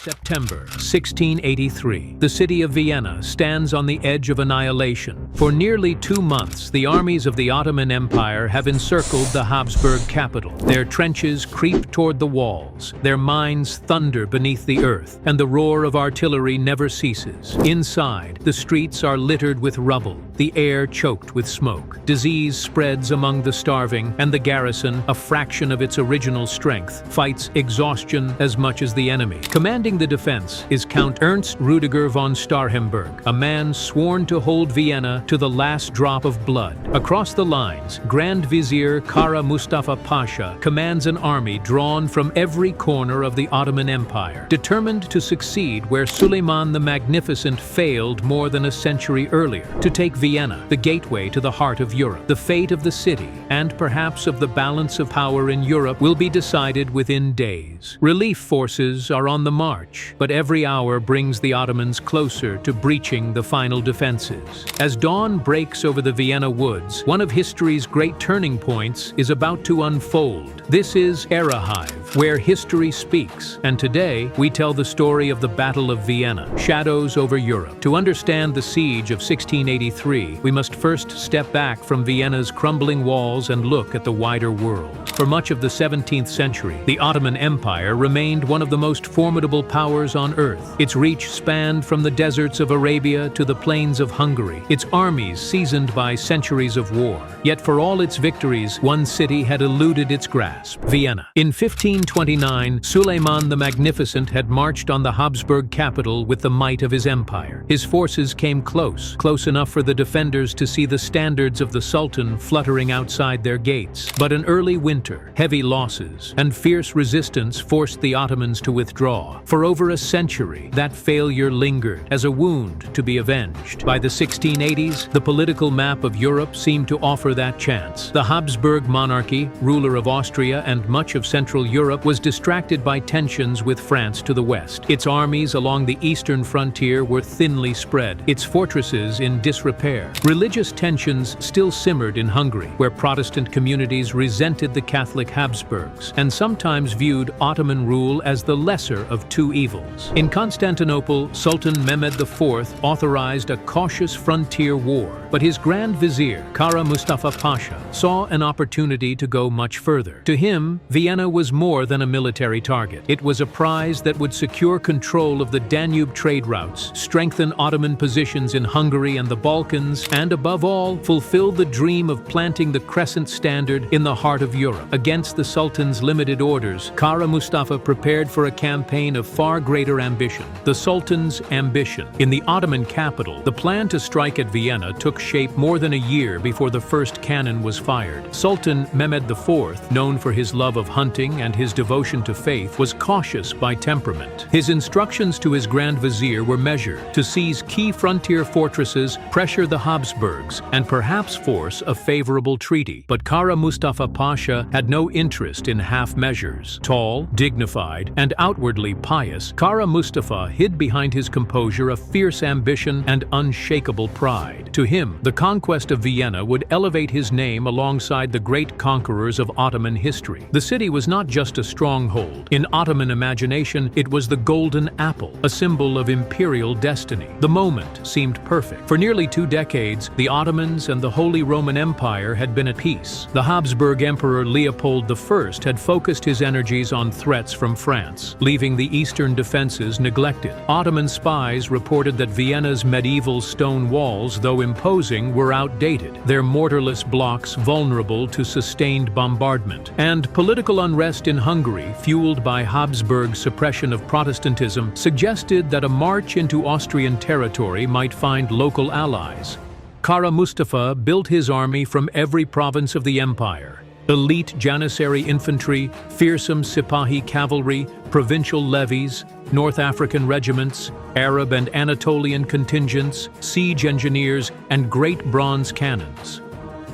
September 1683. The city of Vienna stands on the edge of annihilation. For nearly 2 months, the armies of the Ottoman Empire have encircled the Habsburg capital. Their trenches creep toward the walls, their mines thunder beneath the earth, and the roar of artillery never ceases. Inside, the streets are littered with rubble, the air choked with smoke. Disease spreads among the starving, and the garrison, a fraction of its original strength, fights exhaustion as much as the enemy. Commanding the defense is Count Ernst Rüdiger von Starhemberg, a man sworn to hold Vienna to the last drop of blood. Across the lines, Grand Vizier Kara Mustafa Pasha commands an army drawn from every corner of the Ottoman Empire, determined to succeed where Suleiman the Magnificent failed more than a century earlier, to take Vienna, the gateway to the heart of Europe. The fate of the city, and perhaps of the balance of power in Europe, will be decided within days. Relief forces are on the march, but every hour brings the Ottomans closer to breaching the final defenses. As dawn breaks over the Vienna woods, one of history's great turning points is about to unfold. This is Erahive, where history speaks, and today we tell the story of the Battle of Vienna, shadows over Europe. To understand the siege of 1683, we must first step back from Vienna's crumbling walls and look at the wider world. For much of the 17th century, the Ottoman Empire remained one of the most formidable powers on earth. Its reach spanned from the deserts of Arabia to the plains of Hungary, its armies seasoned by centuries of war. Yet for all its victories, one city had eluded its grasp: Vienna. In 1529, Suleiman the Magnificent had marched on the Habsburg capital with the might of his empire. His forces came close enough for the defenders to see the standards of the Sultan fluttering outside their gates. But an early winter, heavy losses, and fierce resistance forced the Ottomans to withdraw. For over a century, that failure lingered as a wound to be avenged. By the 1680s, the political map of Europe seemed to offer that chance. The Habsburg monarchy, ruler of Austria and much of Central Europe, was distracted by tensions with France to the west. Its armies along the eastern frontier were thinly spread, its fortresses in disrepair. Religious tensions still simmered in Hungary, where Protestant communities resented the Catholic Habsburgs and sometimes viewed Ottoman rule as the lesser of two evils. In Constantinople, Sultan Mehmed IV authorized a cautious frontier war, but his Grand Vizier, Kara Mustafa Pasha, saw an opportunity to go much further. To him, Vienna was more than a military target. It was a prize that would secure control of the Danube trade routes, strengthen Ottoman positions in Hungary and the Balkans, and above all, fulfill the dream of planting the crescent standard in the heart of Europe. Against the Sultan's limited orders, Kara Mustafa prepared for a campaign of far greater ambition: the Sultan's ambition. In the Ottoman capital, the plan to strike at Vienna took shape more than a year before the first cannon was fired. Sultan Mehmed IV, known for his love of hunting and his devotion to faith, was cautious by temperament. His instructions to his Grand Vizier were measured: to seize key frontier fortresses, pressure the Habsburgs, and perhaps force a favorable treaty. But Kara Mustafa Pasha had no interest in half measures. Tall, dignified, and outwardly pious, Kara Mustafa hid behind his composure a fierce ambition and unshakable pride. To him, the conquest of Vienna would elevate his name alongside the great conquerors of Ottoman history. The city was not just a stronghold. In Ottoman imagination, it was the golden apple, a symbol of imperial destiny. The moment seemed perfect. For nearly 2 decades, the Ottomans and the Holy Roman Empire had been at peace. The Habsburg Emperor Leopold I had focused his energies on threats from France, leaving the eastern defenses neglected. Ottoman spies reported that Vienna's medieval stone walls, though imposing, were outdated, their mortarless blocks vulnerable to sustained bombardment. And political unrest in Hungary, fueled by Habsburg's suppression of Protestantism, suggested that a march into Austrian territory might find local allies. Kara Mustafa built his army from every province of the empire: elite Janissary infantry, fearsome Sipahi cavalry, provincial levies, North African regiments, Arab and Anatolian contingents, siege engineers, and great bronze cannons.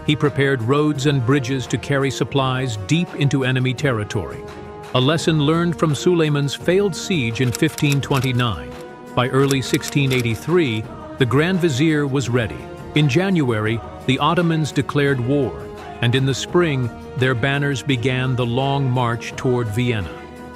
He prepared roads and bridges to carry supplies deep into enemy territory, a lesson learned from Suleiman's failed siege in 1529. By early 1683, the Grand Vizier was ready. In January, the Ottomans declared war, and in the spring, their banners began the long march toward Vienna.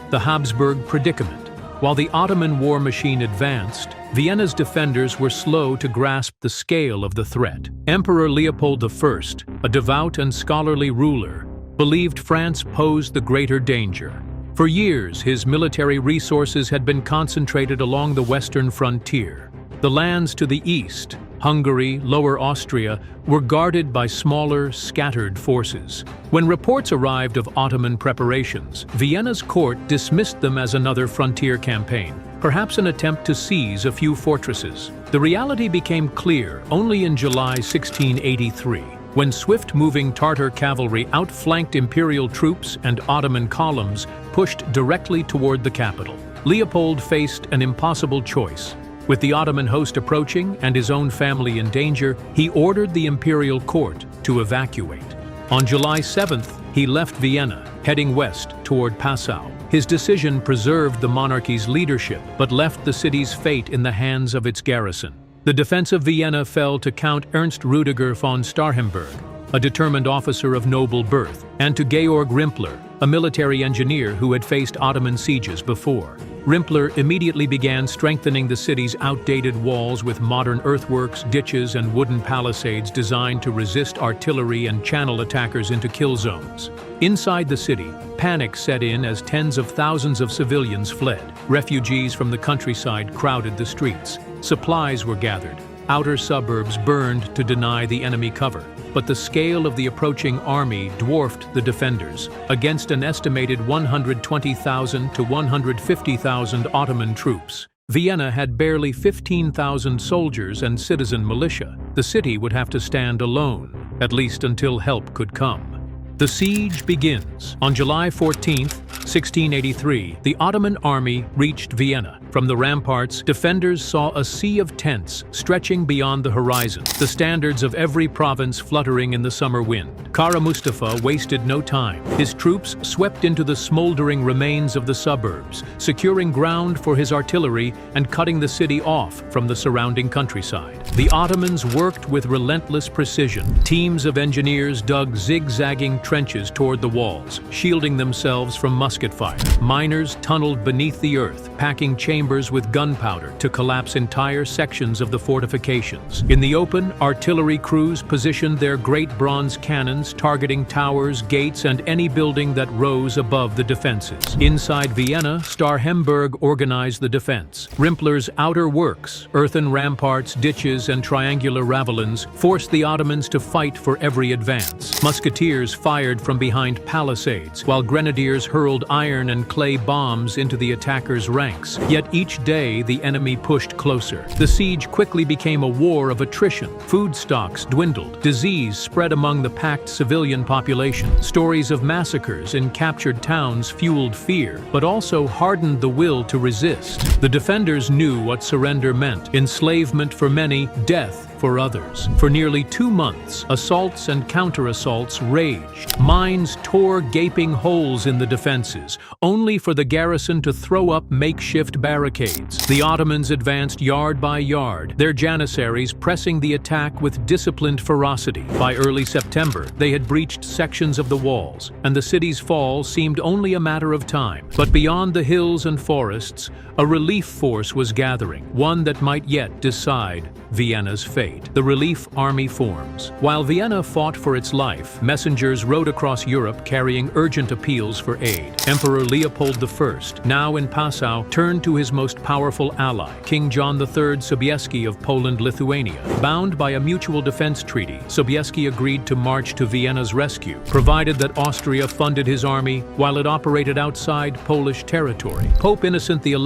The Habsburg predicament. While the Ottoman war machine advanced, Vienna's defenders were slow to grasp the scale of the threat. Emperor Leopold I, a devout and scholarly ruler, believed France posed the greater danger. For years, his military resources had been concentrated along the western frontier. The lands to the east, Hungary, Lower Austria, were guarded by smaller, scattered forces. When reports arrived of Ottoman preparations, Vienna's court dismissed them as another frontier campaign, perhaps an attempt to seize a few fortresses. The reality became clear only in July 1683, when swift-moving Tartar cavalry outflanked imperial troops and Ottoman columns pushed directly toward the capital. Leopold faced an impossible choice. With the Ottoman host approaching and his own family in danger, he ordered the imperial court to evacuate. On July 7th, he left Vienna, heading west toward Passau. His decision preserved the monarchy's leadership, but left the city's fate in the hands of its garrison. The defense of Vienna fell to Count Ernst Rüdiger von Starhemberg, a determined officer of noble birth, and to Georg Rimpler, a military engineer who had faced Ottoman sieges before. Rimpler immediately began strengthening the city's outdated walls with modern earthworks, ditches, and wooden palisades designed to resist artillery and channel attackers into kill zones. Inside the city, panic set in as tens of thousands of civilians fled. Refugees from the countryside crowded the streets. Supplies were gathered. Outer suburbs burned to deny the enemy cover. But the scale of the approaching army dwarfed the defenders. Against an estimated 120,000 to 150,000 Ottoman troops, Vienna had barely 15,000 soldiers and citizen militia. The city would have to stand alone, at least until help could come. The siege begins. On July 14, 1683, the Ottoman army reached Vienna. From the ramparts, defenders saw a sea of tents stretching beyond the horizon, the standards of every province fluttering in the summer wind. Kara Mustafa wasted no time. His troops swept into the smoldering remains of the suburbs, securing ground for his artillery and cutting the city off from the surrounding countryside. The Ottomans worked with relentless precision. Teams of engineers dug zigzagging trenches toward the walls, shielding themselves from musket fire. Miners tunneled beneath the earth, packing chambers with gunpowder to collapse entire sections of the fortifications. In the open, artillery crews positioned their great bronze cannons, targeting towers, gates, and any building that rose above the defenses. Inside Vienna, Starhemberg organized the defense. Rimpler's outer works, earthen ramparts, ditches, and triangular ravelins, forced the Ottomans to fight for every advance. Musketeers fired from behind palisades, while grenadiers hurled iron and clay bombs into the attackers' ranks. Yet each day, the enemy pushed closer. The siege quickly became a war of attrition. Food stocks dwindled. Disease spread among the packed civilian population. Stories of massacres in captured towns fueled fear, but also hardened the will to resist. The defenders knew what surrender meant: enslavement for many, death for others. For nearly 2 months, assaults and counter-assaults raged. Mines tore gaping holes in the defenses, only for the garrison to throw up makeshift barricades. The Ottomans advanced yard by yard, their janissaries pressing the attack with disciplined ferocity. By early September, they had breached sections of the walls, and the city's fall seemed only a matter of time. But beyond the hills and forests, a relief force was gathering, one that might yet decide Vienna's fate. The relief army forms. While Vienna fought for its life, messengers rode across Europe carrying urgent appeals for aid. Emperor Leopold I, now in Passau, turned to his most powerful ally, King John III Sobieski of Poland-Lithuania. Bound by a mutual defense treaty, Sobieski agreed to march to Vienna's rescue, provided that Austria funded his army while it operated outside Polish territory. Pope Innocent XI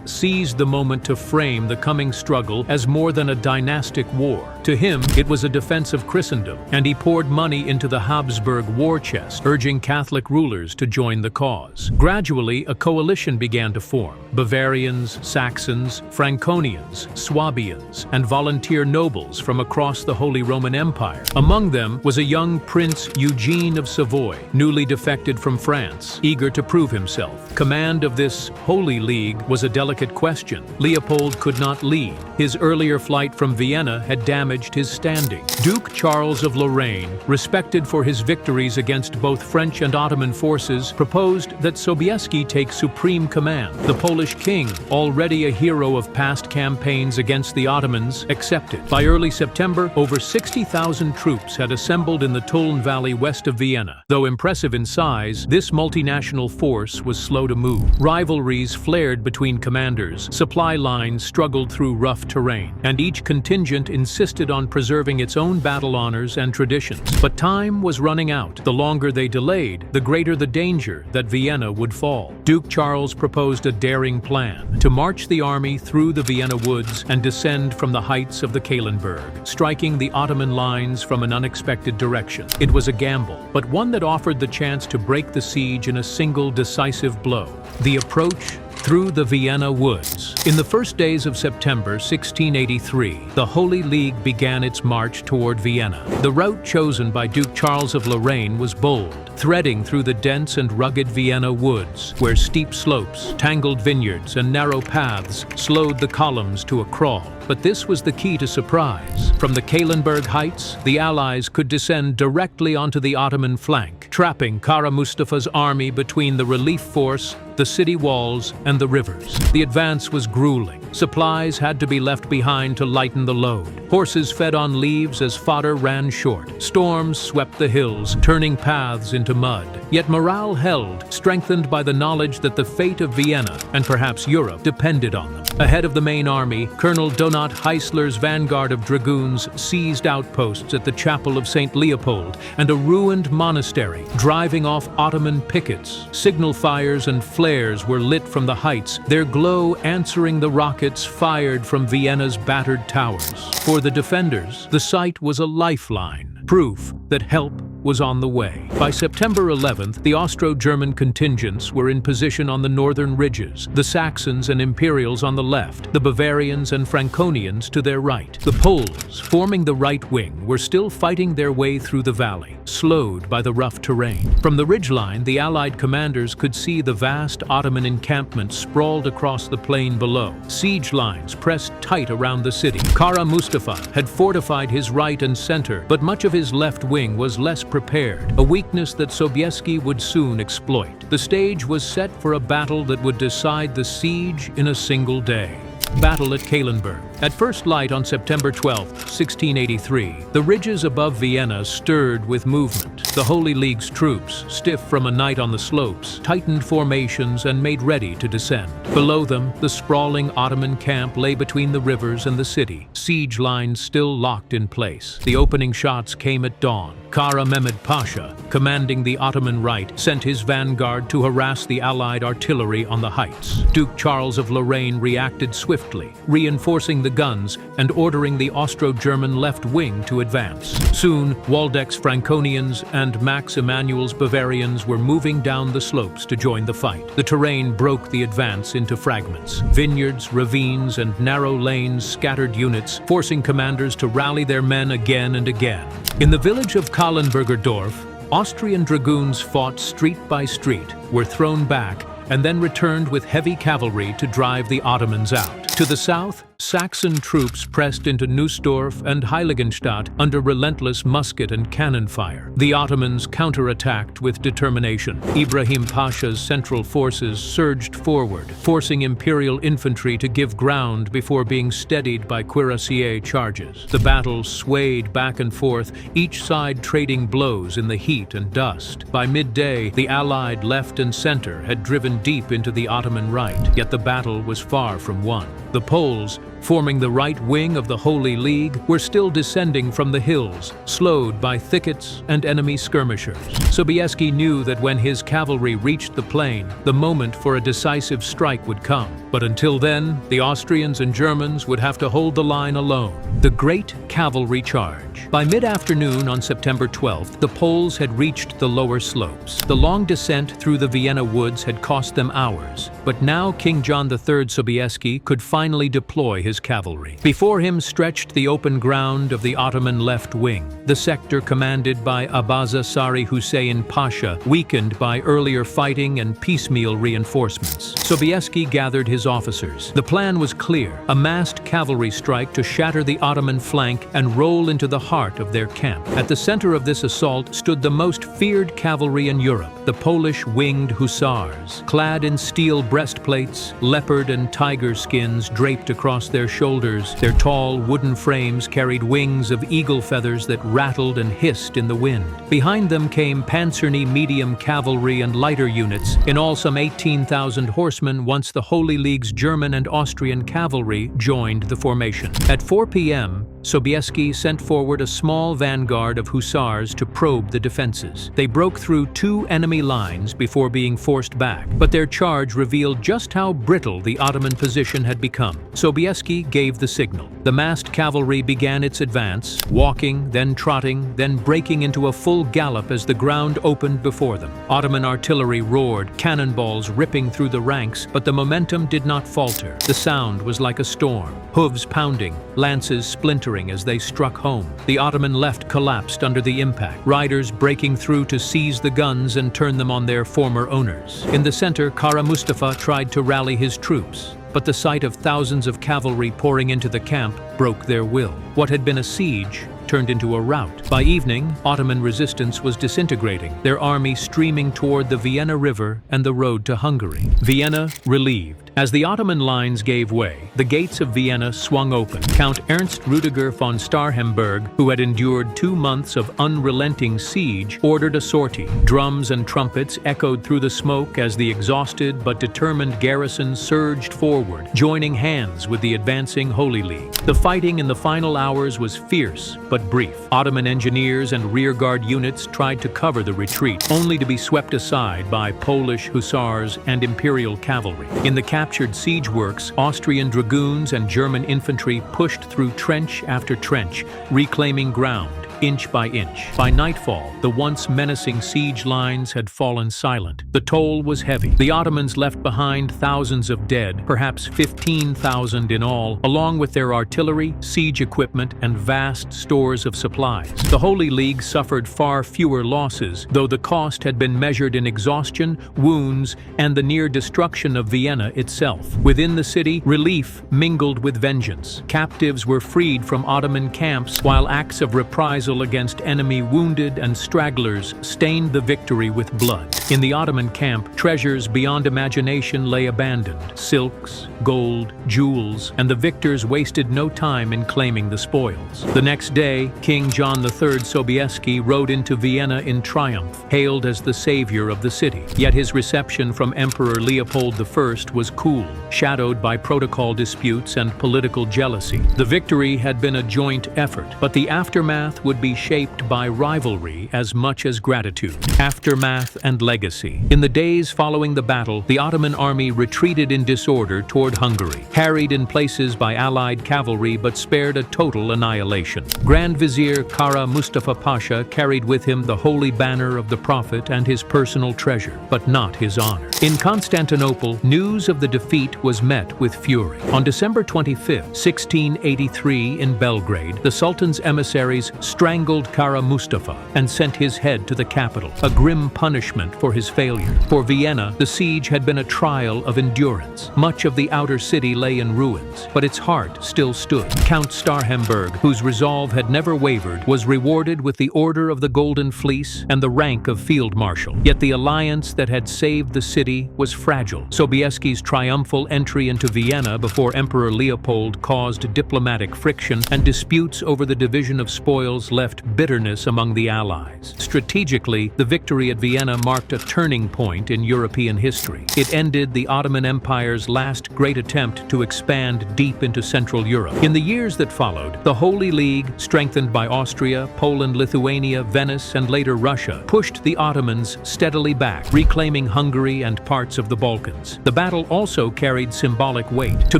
seized the moment to frame the coming struggle as more than a dynastic war. To him, it was a defense of Christendom, and he poured money into the Habsburg war chest, urging Catholic rulers to join the cause. Gradually, a coalition began to form. Bavarians, Saxons, Franconians, Swabians, and volunteer nobles from across the Holy Roman Empire. Among them was a young Prince Eugene of Savoy, newly defected from France, eager to prove himself. Command of this Holy League was a delicate question. Leopold could not lead. His earlier flight from Vienna had had damaged his standing. Duke Charles of Lorraine, respected for his victories against both French and Ottoman forces, proposed that Sobieski take supreme command. The Polish king, already a hero of past campaigns against the Ottomans, accepted. By early September, over 60,000 troops had assembled in the Tulln Valley west of Vienna. Though impressive in size, this multinational force was slow to move. Rivalries flared between commanders, supply lines struggled through rough terrain, and each contingent insisted on preserving its own battle honors and traditions. But time was running out. The longer they delayed, the greater the danger that Vienna would fall. Duke Charles proposed a daring plan: to march the army through the Vienna woods and descend from the heights of the Kahlenberg, striking the Ottoman lines from an unexpected direction. It was a gamble, but one that offered the chance to break the siege in a single decisive blow. The approach through the Vienna woods. In the first days of September 1683, the Holy League began its march toward Vienna. The route chosen by Duke Charles of Lorraine was bold, threading through the dense and rugged Vienna woods, where steep slopes, tangled vineyards, and narrow paths slowed the columns to a crawl. But this was the key to surprise. From the Kahlenberg heights, the Allies could descend directly onto the Ottoman flank, trapping Kara Mustafa's army between the relief force, the city walls, and the rivers. The advance was grueling. Supplies had to be left behind to lighten the load. Horses fed on leaves as fodder ran short. Storms swept the hills, turning paths into mud. Yet morale held, strengthened by the knowledge that the fate of Vienna, and perhaps Europe, depended on them. Ahead of the main army, Colonel Donat Heisler's vanguard of dragoons seized outposts at the Chapel of St. Leopold and a ruined monastery, driving off Ottoman pickets. Signal fires and flares were lit from the heights, their glow answering the rockets fired from Vienna's battered towers. For the defenders, the site was a lifeline, proof that help was on the way. By September 11th, the Austro-German contingents were in position on the northern ridges, the Saxons and Imperials on the left, the Bavarians and Franconians to their right. The Poles, forming the right wing, were still fighting their way through the valley, slowed by the rough terrain. From the ridgeline, the Allied commanders could see the vast Ottoman encampment sprawled across the plain below. Siege lines pressed tight around the city. Kara Mustafa had fortified his right and center, but much of his left wing was less prepared, a weakness that Sobieski would soon exploit. The stage was set for a battle that would decide the siege in a single day. Battle at Kahlenberg. At first light on September 12, 1683, the ridges above Vienna stirred with movement. The Holy League's troops, stiff from a night on the slopes, tightened formations and made ready to descend. Below them, the sprawling Ottoman camp lay between the rivers and the city, siege lines still locked in place. The opening shots came at dawn. Kara Mustafa Pasha, commanding the Ottoman right, sent his vanguard to harass the Allied artillery on the heights. Duke Charles of Lorraine reacted swiftly, reinforcing the guns and ordering the Austro-German left wing to advance. Soon, Waldeck's Franconians and Max Emanuel's Bavarians were moving down the slopes to join the fight. The terrain broke the advance into fragments. Vineyards, ravines, and narrow lanes scattered units, forcing commanders to rally their men again and again. In the village of Kahlenberger Dorf, Austrian dragoons fought street by street, were thrown back, and then returned with heavy cavalry to drive the Ottomans out. To the south, Saxon troops pressed into Nussdorf and Heiligenstadt under relentless musket and cannon fire. The Ottomans counterattacked with determination. Ibrahim Pasha's central forces surged forward, forcing imperial infantry to give ground before being steadied by cuirassier charges. The battle swayed back and forth, each side trading blows in the heat and dust. By midday, the Allied left and center had driven deep into the Ottoman right, yet the battle was far from won. The Poles, forming the right wing of the Holy League, were still descending from the hills, slowed by thickets and enemy skirmishers. Sobieski knew that when his cavalry reached the plain, the moment for a decisive strike would come. But until then, the Austrians and Germans would have to hold the line alone. The Great Cavalry Charge. By mid-afternoon on September 12th, the Poles had reached the lower slopes. The long descent through the Vienna woods had cost them hours, but now King John III Sobieski could finally deploy his cavalry. Before him stretched the open ground of the Ottoman left wing, the sector commanded by Abaza Sari Hussein Pasha, weakened by earlier fighting and piecemeal reinforcements. Sobieski gathered his his officers. The plan was clear: a massed cavalry strike to shatter the Ottoman flank and roll into the heart of their camp. At the center of this assault stood the most feared cavalry in Europe, the Polish Winged Hussars. Clad in steel breastplates, leopard and tiger skins draped across their shoulders, their tall wooden frames carried wings of eagle feathers that rattled and hissed in the wind. Behind them came panzerny medium cavalry and lighter units, in all some 18,000 horsemen once the Holy League's German and Austrian cavalry joined the formation. At 4 p.m., Sobieski sent forward a small vanguard of hussars to probe the defenses. They broke through 2 enemy lines before being forced back, but their charge revealed just how brittle the Ottoman position had become. Sobieski gave the signal. The massed cavalry began its advance, walking, then trotting, then breaking into a full gallop as the ground opened before them. Ottoman artillery roared, cannonballs ripping through the ranks, but the momentum did not falter. The sound was like a storm, hooves pounding, lances splintering as they struck home. The Ottoman left collapsed under the impact, riders breaking through to seize the guns and turn them on their former owners. In the center, Kara Mustafa tried to rally his troops, but the sight of thousands of cavalry pouring into the camp broke their will. What had been a siege turned into a rout. By evening, Ottoman resistance was disintegrating, their army streaming toward the Vienna River and the road to Hungary. Vienna relieved. As the Ottoman lines gave way, the gates of Vienna swung open. Count Ernst Rüdiger von Starhemberg, who had endured 2 months of unrelenting siege, ordered a sortie. Drums and trumpets echoed through the smoke as the exhausted but determined garrison surged forward, joining hands with the advancing Holy League. The fighting in the final hours was fierce but brief. Ottoman engineers and rearguard units tried to cover the retreat, only to be swept aside by Polish hussars and imperial cavalry. In the captured siege works, Austrian dragoons and German infantry pushed through trench after trench, reclaiming ground inch by inch. By nightfall, the once menacing siege lines had fallen silent. The toll was heavy. The Ottomans left behind thousands of dead, perhaps 15,000 in all, along with their artillery, siege equipment, and vast stores of supplies. The Holy League suffered far fewer losses, though the cost had been measured in exhaustion, wounds, and the near destruction of Vienna itself. Within the city, relief mingled with vengeance. Captives were freed from Ottoman camps, while acts of reprisal against enemy wounded and stragglers stained the victory with blood. In the Ottoman camp, treasures beyond imagination lay abandoned: silks, gold, jewels, and the victors wasted no time in claiming the spoils. The next day, King John III Sobieski rode into Vienna in triumph, hailed as the savior of the city. Yet his reception from Emperor Leopold I was cool, shadowed by protocol disputes and political jealousy. The victory had been a joint effort, but the aftermath would be shaped by rivalry as much as gratitude. Aftermath and legacy. In the days following the battle, the Ottoman army retreated in disorder toward Hungary, harried in places by Allied cavalry but spared a total annihilation. Grand Vizier Kara Mustafa Pasha carried with him the holy banner of the Prophet and his personal treasure, but not his honor. In Constantinople, news of the defeat was met with fury. On December 25, 1683, in Belgrade, the Sultan's emissaries strangled Kara Mustafa and sent his head to the capital, a grim punishment for his failure. For Vienna, the siege had been a trial of endurance. Much of the outer city lay in ruins, but its heart still stood. Count Starhemberg, whose resolve had never wavered, was rewarded with the Order of the Golden Fleece and the rank of Field Marshal. Yet the alliance that had saved the city was fragile. Sobieski's triumphal entry into Vienna before Emperor Leopold caused diplomatic friction, and disputes over the division of spoils left bitterness among the Allies. Strategically, the victory at Vienna marked a turning point in European history. It ended the Ottoman Empire's last great attempt to expand deep into Central Europe. In the years that followed, the Holy League, strengthened by Austria, Poland, Lithuania, Venice, and later Russia, pushed the Ottomans steadily back, reclaiming Hungary and parts of the Balkans. The battle also carried symbolic weight. To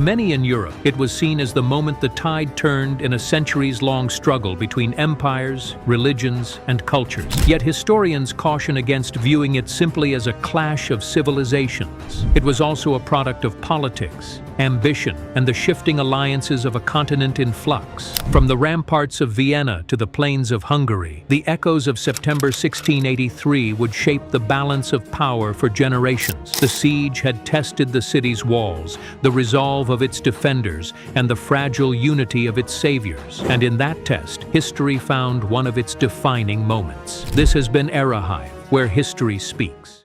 many in Europe, it was seen as the moment the tide turned in a centuries-long struggle between empire empires, religions, and cultures. Yet historians caution against viewing it simply as a clash of civilizations. It was also a product of politics, ambition, and the shifting alliances of a continent in flux. From the ramparts of Vienna to the plains of Hungary, the echoes of September 1683 would shape the balance of power for generations. The siege had tested the city's walls, the resolve of its defenders, and the fragile unity of its saviors. And in that test, history found one of its defining moments. This has been Erahive, where history speaks.